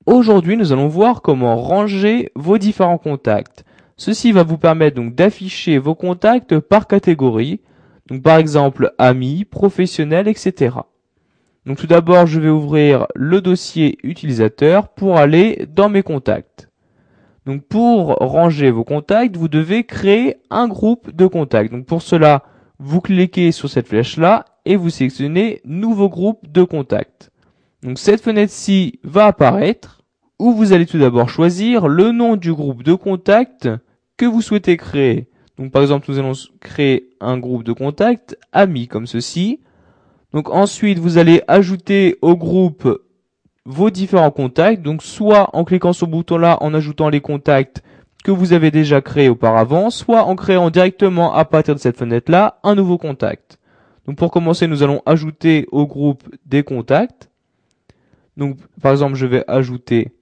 Aujourd'hui, nous allons voir comment ranger vos différents contacts. Ceci va vous permettre donc d'afficher vos contacts par catégorie, donc par exemple amis, professionnels, etc. Donc tout d'abord, je vais ouvrir le dossier utilisateur pour aller dans mes contacts. Donc pour ranger vos contacts, vous devez créer un groupe de contacts. Donc pour cela, vous cliquez sur cette flèche-là et vous sélectionnez Nouveau groupe de contacts. Donc cette fenêtre-ci va apparaître où vous allez tout d'abord choisir le nom du groupe de contacts que vous souhaitez créer. Donc par exemple, nous allons créer un groupe de contacts amis comme ceci. Donc ensuite, vous allez ajouter au groupe vos différents contacts. Donc soit en cliquant sur ce bouton-là, en ajoutant les contacts que vous avez déjà créés auparavant, soit en créant directement à partir de cette fenêtre-là un nouveau contact. Donc pour commencer, nous allons ajouter au groupe des contacts. Donc par exemple, je vais ajouter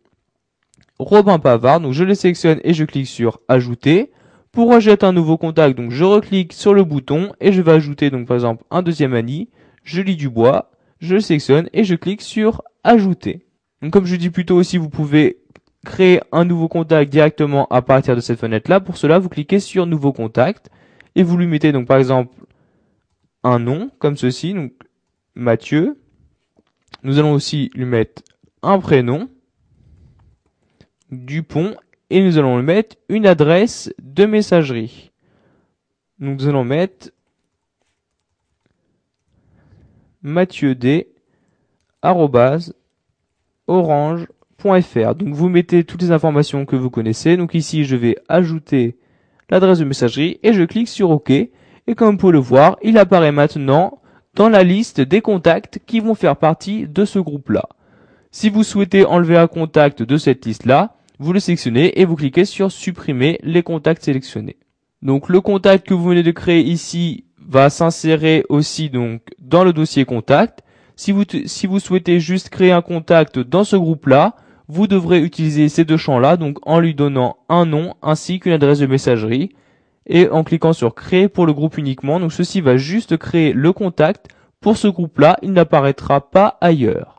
Robin Pavard. Donc je le sélectionne et je clique sur ajouter. Pour ajouter un nouveau contact, donc je reclique sur le bouton et je vais ajouter donc par exemple un deuxième ami, Julie Dubois. Je le sélectionne et je clique sur ajouter. Donc comme je dis plus tôt aussi, vous pouvez créer un nouveau contact directement à partir de cette fenêtre-là. Pour cela, vous cliquez sur nouveau contact et vous lui mettez donc par exemple un nom comme ceci, donc Mathieu. Nous allons aussi lui mettre un prénom, Dupont, et nous allons lui mettre une adresse de messagerie. Nous allons mettre mathieuD@orange.fr. Donc vous mettez toutes les informations que vous connaissez. Donc ici, je vais ajouter l'adresse de messagerie et je clique sur OK. Et comme vous pouvez le voir, il apparaît maintenant dans la liste des contacts qui vont faire partie de ce groupe-là. Si vous souhaitez enlever un contact de cette liste-là, vous le sélectionnez et vous cliquez sur supprimer les contacts sélectionnés. Donc le contact que vous venez de créer ici va s'insérer aussi donc dans le dossier contact. Si vous souhaitez juste créer un contact dans ce groupe-là, vous devrez utiliser ces deux champs-là, donc en lui donnant un nom ainsi qu'une adresse de messagerie et en cliquant sur créer pour le groupe uniquement. Donc ceci va juste créer le contact pour ce groupe-là, il n'apparaîtra pas ailleurs.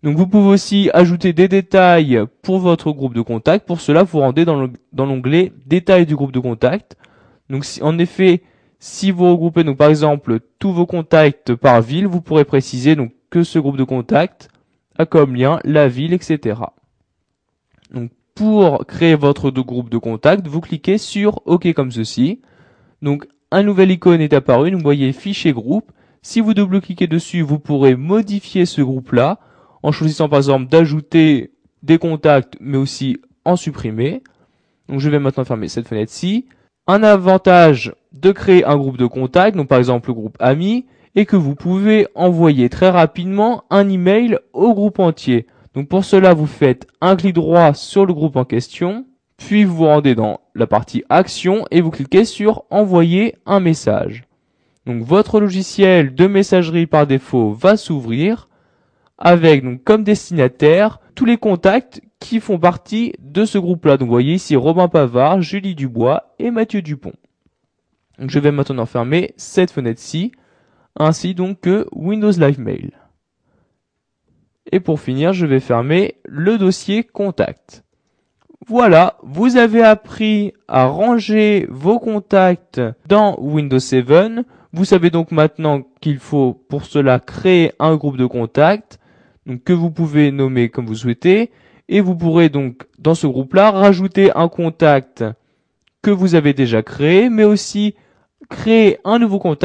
Donc vous pouvez aussi ajouter des détails pour votre groupe de contact. Pour cela, vous rendez dans l'onglet détails du groupe de contact. Donc en effet, si vous regroupez donc par exemple tous vos contacts par ville, vous pourrez préciser donc que ce groupe de contact a comme lien la ville, etc. Donc pour créer votre groupe de contact, vous cliquez sur OK comme ceci. Donc un nouvel icône est apparu. Vous voyez fichier groupe. Si vous double-cliquez dessus, vous pourrez modifier ce groupe-là en choisissant par exemple d'ajouter des contacts, mais aussi en supprimer. Donc je vais maintenant fermer cette fenêtre-ci. Un avantage de créer un groupe de contacts, donc par exemple le groupe amis, est que vous pouvez envoyer très rapidement un email au groupe entier. Donc pour cela, vous faites un clic droit sur le groupe en question, puis vous vous rendez dans la partie action et vous cliquez sur envoyer un message. Donc votre logiciel de messagerie par défaut va s'ouvrir avec donc comme destinataire tous les contacts qui font partie de ce groupe-là. Donc vous voyez ici Robin Pavard, Julie Dubois et Mathieu Dupont. Donc je vais maintenant fermer cette fenêtre-ci, ainsi donc que Windows Live Mail. Et pour finir, je vais fermer le dossier Contact. Voilà, vous avez appris à ranger vos contacts dans Windows 7. Vous savez donc maintenant qu'il faut pour cela créer un groupe de contacts, donc que vous pouvez nommer comme vous souhaitez, et vous pourrez donc dans ce groupe-là rajouter un contact que vous avez déjà créé, mais aussi créer un nouveau contact